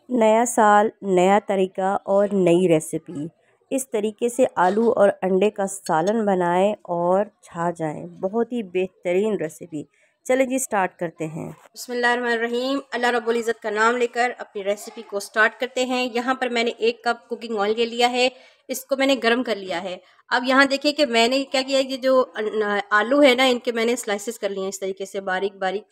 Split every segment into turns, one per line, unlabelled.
नया साल, नया तरीका और नई रेसिपी। इस तरीके से आलू और अंडे का सालन बनाएं और छा जाएं। बहुत ही बेहतरीन रेसिपी। चलें जी, स्टार्ट करते हैं। बिस्मिल्लाहिर्रहमानिर्रहीम। अल्लाह रब्बुल इज़्ज़त का नाम लेकर अपनी रेसिपी को स्टार्ट करते हैं। यहाँ पर मैंने 1 कप कुकिंग ऑयल ले लिया है। इसको मैंने गर्म कर लिया है। अब यहाँ देखिए कि मैंने क्या किया है, ये जो आलू है ना, इनके मैंने स्लाइसेस कर लिए हैं। इस तरीके से बारीक बारीक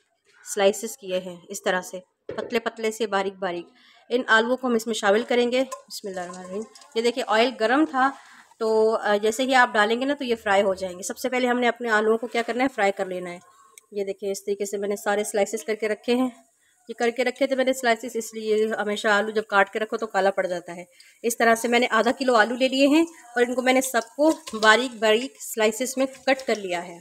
स्लाइसेस किए हैं, इस तरह से पतले पतले से बारीक बारीक। इन आलूओं को हम इसमें शामिल करेंगे। बिस्मिल्लाहिर्रहमानिर्रहीम। ये देखिए ऑयल गरम था, तो जैसे ही आप डालेंगे ना तो ये फ्राई हो जाएंगे। सबसे पहले हमने अपने आलूओं को क्या करना है, फ्राई कर लेना है। ये देखिए इस तरीके से मैंने सारे स्लाइसेस करके रखे हैं। ये करके रखे थे मैंने स्लाइसेस, इसलिए हमेशा आलू जब काट के रखो तो काला पड़ जाता है। इस तरह से मैंने आधा किलो आलू ले लिए हैं और इनको मैंने सबको बारीक बारीक स्लाइसेस में कट कर लिया है।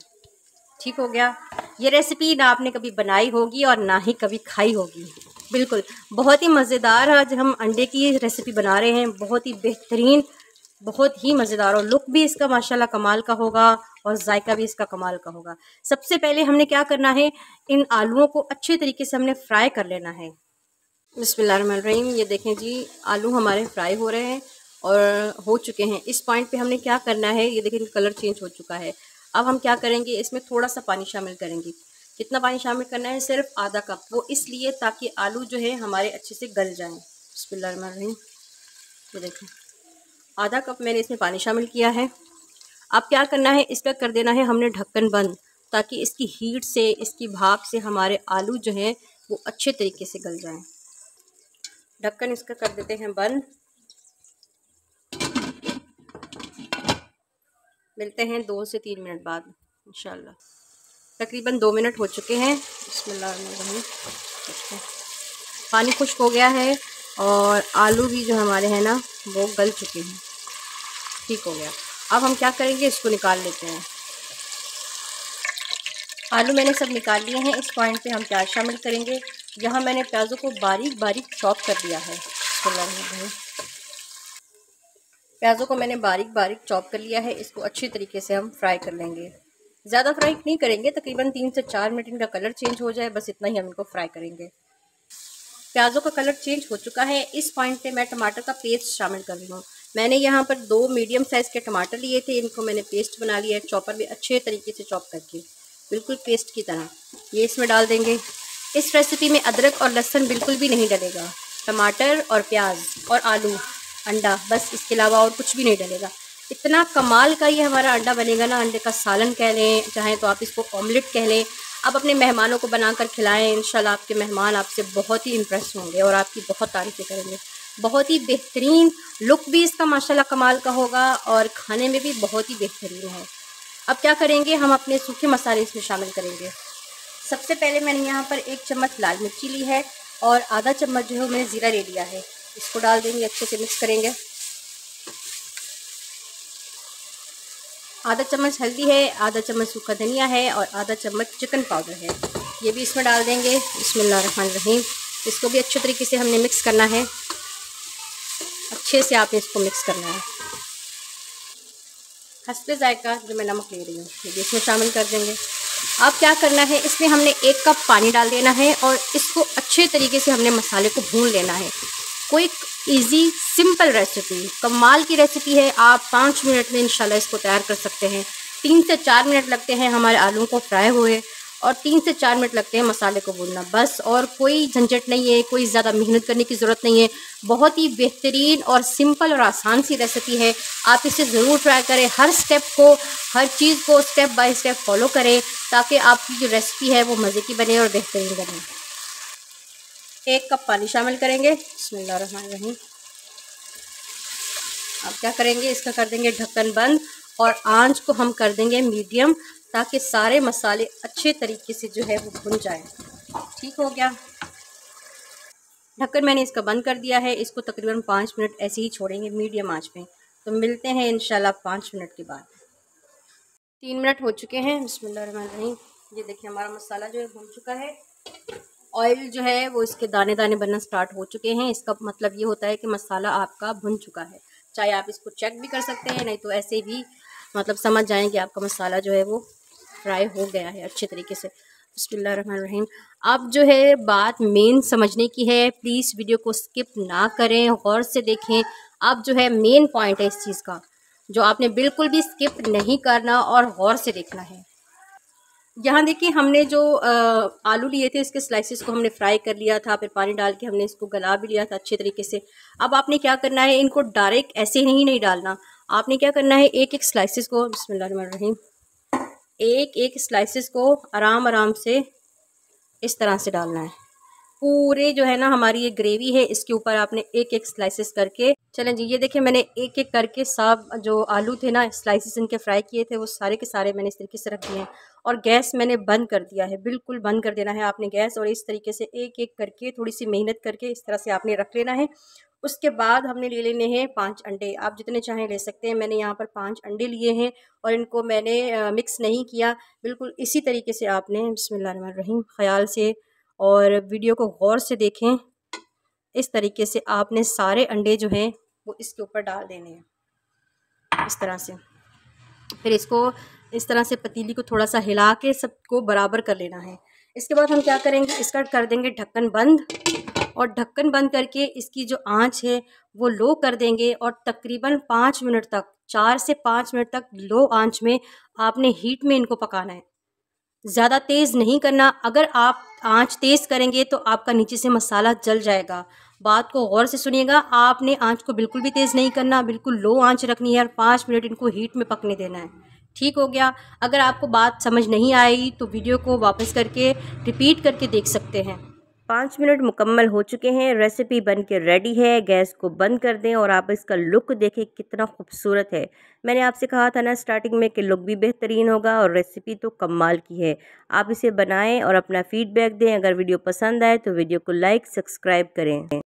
ठीक हो गया। ये रेसिपी ना आपने कभी बनाई होगी और ना ही कभी खाई होगी। बिल्कुल बहुत ही मज़ेदार। आज हम अंडे की रेसिपी बना रहे हैं, बहुत ही बेहतरीन, बहुत ही मज़ेदार, और लुक भी इसका माशाल्लाह कमाल का होगा और जायका भी इसका कमाल का होगा। सबसे पहले हमने क्या करना है, इन आलूओं को अच्छे तरीके से हमने फ्राई कर लेना है। बिस्मिल्लाहिर्रहमानिर्रहीम। ये देखें जी, आलू हमारे फ्राई हो रहे हैं और हो चुके हैं। इस पॉइंट पे हमने क्या करना है, ये देखें कलर चेंज हो चुका है। अब हम क्या करेंगे, इसमें थोड़ा सा पानी शामिल करेंगे। कितना पानी शामिल करना है, सिर्फ आधा कप। वो इसलिए ताकि आलू जो है हमारे अच्छे से गल जाएं। बिस्मिल्लाहिर्रहमानिर्रहीम। ये देखें आधा कप मैंने इसमें पानी शामिल किया है। अब क्या करना है, इसका कर देना है हमने ढक्कन बंद, ताकि इसकी हीट से, इसकी भाप से हमारे आलू जो हैं वो अच्छे तरीके से गल जाएं। ढक्कन इसका कर देते हैं बंद। मिलते हैं 2 से 3 मिनट बाद इंशाल्लाह। तकरीबन 2 मिनट हो चुके हैं। बिस्मिल्लाहिर्रहमानिर्रहीम। पानी खुश्क हो गया है और आलू भी जो हमारे हैं ना वो गल चुके हैं। ठीक हो गया। अब हम क्या करेंगे, इसको निकाल लेते हैं। आलू मैंने सब निकाल लिए हैं। इस पॉइंट पे हम प्याज शामिल करेंगे। यहाँ मैंने प्याज़ों को बारीक बारीक चॉप कर दिया है। प्याज़ों को मैंने बारीक बारीक चॉप कर लिया है। इसको अच्छी तरीके से हम फ्राई कर लेंगे। ज़्यादा फ्राई नहीं करेंगे, तकरीबन 3 से 4 मिनट इनका कलर चेंज हो जाए, बस इतना ही हम इनको फ्राई करेंगे। प्याज़ों का कलर चेंज हो चुका है। इस पॉइंट पे मैं टमाटर का पेस्ट शामिल कर रही हूँ। मैंने यहाँ पर 2 मीडियम साइज़ के टमाटर लिए थे। इनको मैंने पेस्ट बना लिया है, चॉपर में अच्छे तरीके से चॉप करके, बिल्कुल पेस्ट की तरह। ये इसमें डाल देंगे। इस रेसिपी में अदरक और लहसुन बिल्कुल भी नहीं डलेगा। टमाटर और प्याज और आलू, अंडा, बस इसके अलावा और कुछ भी नहीं डलेगा। इतना कमाल का ये हमारा अंडा बनेगा ना, अंडे का सालन कह लें, चाहें तो आप इसको ऑमलेट कह लें। आप अपने मेहमानों को बनाकर खिलाएं, इंशाल्लाह आपके मेहमान आपसे बहुत ही इम्प्रेस होंगे और आपकी बहुत तारीफ़ें करेंगे। बहुत ही बेहतरीन, लुक भी इसका माशाल्लाह कमाल का होगा और खाने में भी बहुत ही बेहतरीन है। अब क्या करेंगे, हम अपने सूखे मसाले इसमें शामिल करेंगे। सबसे पहले मैंने यहाँ पर 1 चम्मच लाल मिर्ची ली है और आधा चम्मच जो है मैंने ज़ीरा ले लिया है। इसको डाल देंगे, अच्छे से मिक्स करेंगे। आधा चम्मच हल्दी है, आधा चम्मच सूखा धनिया है और आधा चम्मच चिकन पाउडर है। ये भी इसमें डाल देंगे। बिस्मिल्लाहिर्रहमानिर्रहीम। इसको भी अच्छे तरीके से हमने मिक्स करना है। अच्छे से आपने इसको मिक्स करना है। हस्बे जायका जो मैं नमक ले रही हूँ ये भी इसमें शामिल कर देंगे। अब क्या करना है, इसमें हमने 1 कप पानी डाल देना है और इसको अच्छे तरीके से हमने मसाले को भून लेना है। क्विक, इजी, सिंपल रेसिपी, कमाल की रेसिपी है। आप 5 मिनट में इंशाल्लाह इसको तैयार कर सकते हैं। 3 से 4 मिनट लगते हैं हमारे आलू को फ्राई हुए और 3 से 4 मिनट लगते हैं मसाले को भूनना, बस। और कोई झंझट नहीं है, कोई ज़्यादा मेहनत करने की ज़रूरत नहीं है। बहुत ही बेहतरीन और सिंपल और आसान सी रेसिपी है। आप इसे ज़रूर ट्राई करें। हर स्टेप को, हर चीज़ को स्टेप बाय स्टेप फॉलो करें, ताकि आपकी जो रेसिपी है वो मज़े की बने और बेहतरीन बने। 1 कप पानी शामिल करेंगे। बिस्मिल्लाहिर्रहमानिर्रहीम। अब क्या करेंगे, इसका कर देंगे ढक्कन बंद और आंच को हम कर देंगे मीडियम, ताकि सारे मसाले अच्छे तरीके से जो है वो भुन जाए। ठीक हो गया। ढक्कन मैंने इसका बंद कर दिया है। इसको तकरीबन 5 मिनट ऐसे ही छोड़ेंगे मीडियम आंच पे। तो मिलते हैं इंशाल्लाह 5 मिनट के बाद। 3 मिनट हो चुके हैं। बिस्मिल्लाहिर्रहमानिर्रहीम। ये देखिए हमारा मसाला जो है भुन चुका है। ऑयल जो है वो इसके दाने दाने बनना स्टार्ट हो चुके हैं। इसका मतलब ये होता है कि मसाला आपका भुन चुका है। चाहे आप इसको चेक भी कर सकते हैं, नहीं तो ऐसे भी मतलब समझ जाएं कि आपका मसाला जो है वो फ्राई हो गया है अच्छे तरीके से।
बिस्मिल्लाहिर्रहमानिर्रहीम। अब जो है बात मेन समझने की है, प्लीज़ वीडियो को स्किप ना करें, गौर से देखें। अब जो है मेन पॉइंट है इस चीज़ का, जो आपने बिल्कुल भी स्किप नहीं करना और गौर से देखना है। यहाँ देखिए, हमने जो आलू लिए थे, इसके स्लाइसेस को हमने फ्राई कर लिया था, फिर पानी डाल के हमने इसको गला भी लिया था अच्छे तरीके से। अब आपने क्या करना है, इनको डायरेक्ट ऐसे ही नहीं डालना। आपने क्या करना है, एक एक स्लाइसेस को, बिस्मिल्लाहिर्रहमानिर्रहीम, एक एक स्लाइसेस को आराम आराम से इस तरह से डालना है। पूरे जो है ना हमारी ये ग्रेवी है, इसके ऊपर आपने एक एक स्लाइसेस करके, चलें जी, ये देखिए मैंने एक एक करके सब जो आलू थे ना, स्लाइसेस इनके फ्राई किए थे, वो सारे के सारे मैंने इस तरीके से रख दिए हैं। और गैस मैंने बंद कर दिया है, बिल्कुल बंद कर देना है आपने गैस। और इस तरीके से एक एक करके थोड़ी सी मेहनत करके इस तरह से आपने रख लेना है। उसके बाद हमने ले लेने हैं 5 अंडे। आप जितने चाहें ले सकते हैं। मैंने यहाँ पर 5 अंडे लिए हैं और इनको मैंने मिक्स नहीं किया, बिल्कुल इसी तरीके से आपने बिस्मिल्लाहिर्रहमानिर्रहीम ख़याल से और वीडियो को गौर से देखें। इस तरीके से आपने सारे अंडे जो हैं वो इसके ऊपर डाल देने हैं इस तरह से। फिर इसको इस तरह से पतीली को थोड़ा सा हिला के सबको बराबर कर लेना है। इसके बाद हम क्या करेंगे, इसका कर देंगे ढक्कन बंद। और ढक्कन बंद करके इसकी जो आंच है वो लो कर देंगे और तकरीबन 5 मिनट तक, 4 से 5 मिनट तक लो आंच में आपने हीट में इनको पकाना है। ज़्यादा तेज़ नहीं करना। अगर आप आंच तेज़ करेंगे तो आपका नीचे से मसाला जल जाएगा। बात को गौर से सुनिएगा, आपने आंच को बिल्कुल भी तेज़ नहीं करना, बिल्कुल लो आंच रखनी है और 5 मिनट इनको हीट में पकने देना है। ठीक हो गया। अगर आपको बात समझ नहीं आई तो वीडियो को वापस करके रिपीट करके देख सकते हैं।
5 मिनट मुकम्मल हो चुके हैं, रेसिपी बन के रेडी है। गैस को बंद कर दें और आप इसका लुक देखें कितना खूबसूरत है। मैंने आपसे कहा था ना स्टार्टिंग में कि लुक भी बेहतरीन होगा और रेसिपी तो कमाल की है। आप इसे बनाएं और अपना फीडबैक दें। अगर वीडियो पसंद आए तो वीडियो को लाइक सब्सक्राइब करें।